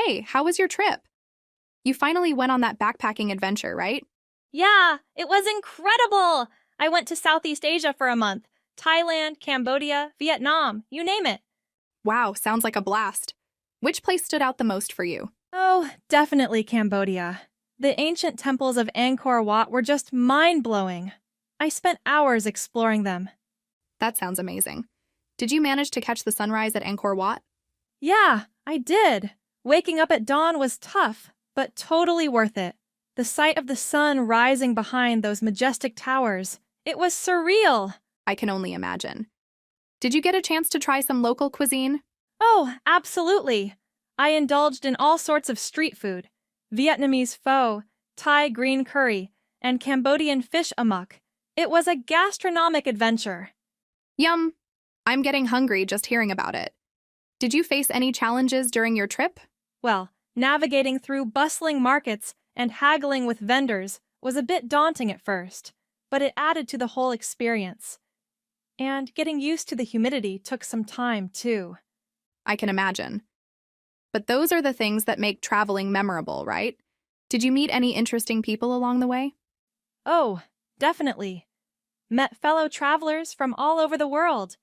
Hey, how was your trip? You finally went on that backpacking adventure, right? Yeah, it was incredible! I went to Southeast Asia for a month. Thailand, Cambodia, Vietnam, you name it. Wow, sounds like a blast. Which place stood out the most for you? Oh, definitely Cambodia. The ancient temples of Angkor Wat were just mind-blowing. I spent hours exploring them. That sounds amazing. Did you manage to catch the sunrise at Angkor Wat? Yeah, I did. Waking up at dawn was tough, but totally worth it. The sight of the sun rising behind those majestic towers, it was surreal. I can only imagine. Did you get a chance to try some local cuisine? Oh, absolutely. I indulged in all sorts of street food: Vietnamese pho, Thai green curry, and Cambodian fish amok. It was a gastronomic adventure. Yum! I'm getting hungry just hearing about it. Did you face any challenges during your trip? Well, navigating through bustling markets and haggling with vendors was a bit daunting at first, but it added to the whole experience. And getting used to the humidity took some time, too. I can imagine. But those are the things that make traveling memorable, right? Did you meet any interesting people along the way? Oh, definitely. Met fellow travelers from all over the world.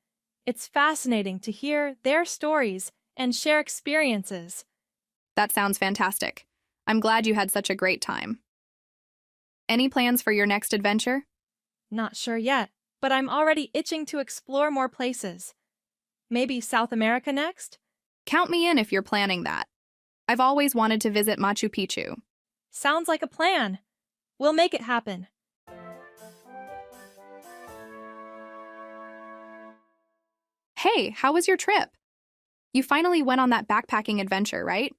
It's fascinating to hear their stories and share experiences. That sounds fantastic. I'm glad you had such a great time. Any plans for your next adventure? Not sure yet, but I'm already itching to explore more places. Maybe South America next? Count me in if you're planning that. I've always wanted to visit Machu Picchu. Sounds like a plan. We'll make it happen. Hey, how was your trip? You finally went on that backpacking adventure, right?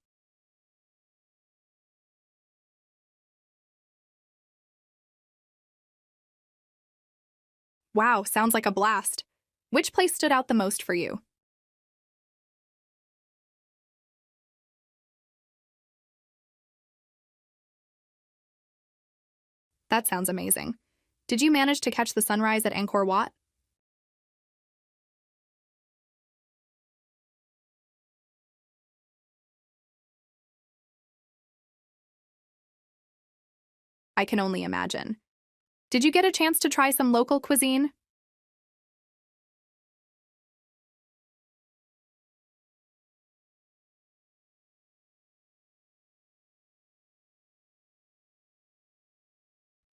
Wow, sounds like a blast. Which place stood out the most for you? That sounds amazing. Did you manage to catch the sunrise at Angkor Wat? I can only imagine. Did you get a chance to try some local cuisine?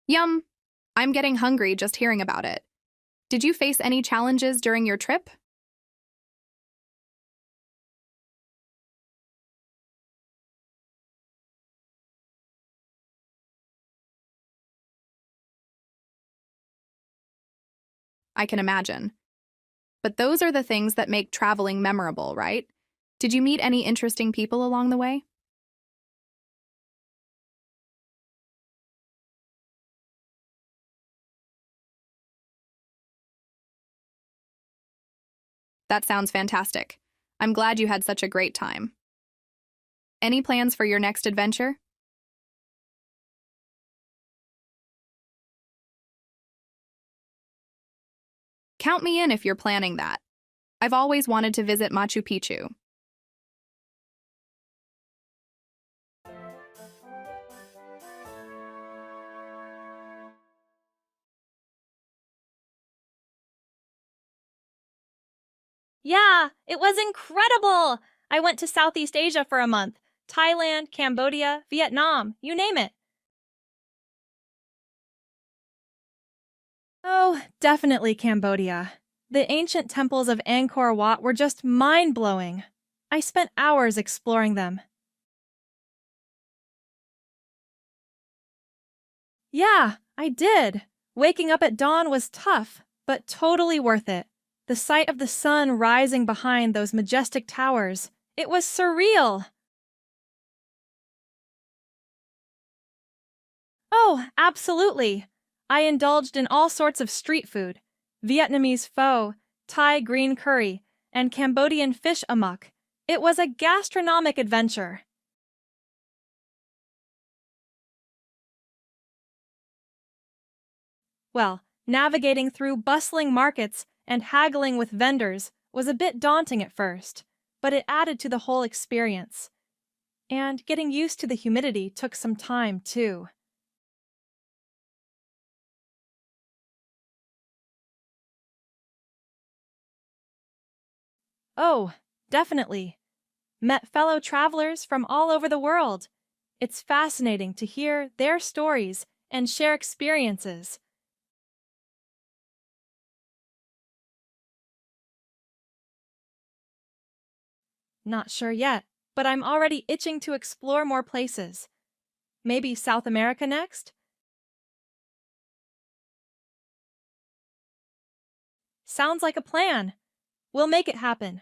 Yum! I'm getting hungry just hearing about it. Did you face any challenges during your trip? I can imagine. But those are the things that make traveling memorable, right? Did you meet any interesting people along the way? That sounds fantastic. I'm glad you had such a great time. Any plans for your next adventure? Count me in if you're planning that. I've always wanted to visit Machu Picchu. Yeah, it was incredible! I went to Southeast Asia for a month. Thailand, Cambodia, Vietnam, you name it. Oh, definitely Cambodia. The ancient temples of Angkor Wat were just mind-blowing. I spent hours exploring them. Yeah, I did. Waking up at dawn was tough, but totally worth it. The sight of the sun rising behind those majestic towers, it was surreal. Oh, absolutely. I indulged in all sorts of street food: Vietnamese pho, Thai green curry, and Cambodian fish amok. It was a gastronomic adventure. Well, navigating through bustling markets and haggling with vendors was a bit daunting at first, but it added to the whole experience. And getting used to the humidity took some time, too. Oh, definitely. Met fellow travelers from all over the world. It's fascinating to hear their stories and share experiences. Not sure yet, but I'm already itching to explore more places. Maybe South America next? Sounds like a plan. We'll make it happen.